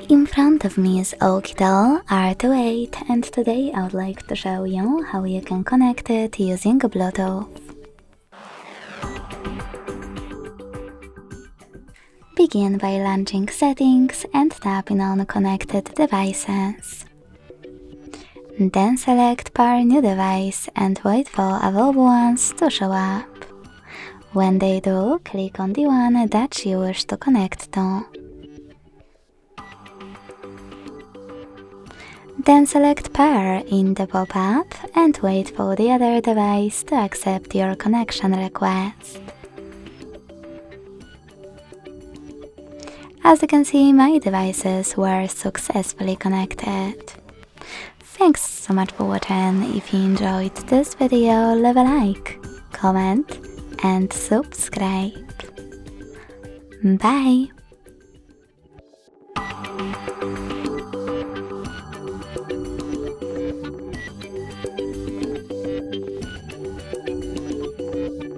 In front of me is OUKITEL RT8 and today I would like to show you how you can connect it using Bluetooth. Begin by launching Settings and tapping on Connected Devices. Then select Pair New Device and wait for available ones to show up. When they do, click on the one that you wish to connect to. Then select Pair in the pop-up and wait for the other device to accept your connection request. As you can see, my devices were successfully connected. Thanks so much for watching. If you enjoyed this video, leave a like, comment and subscribe. Bye!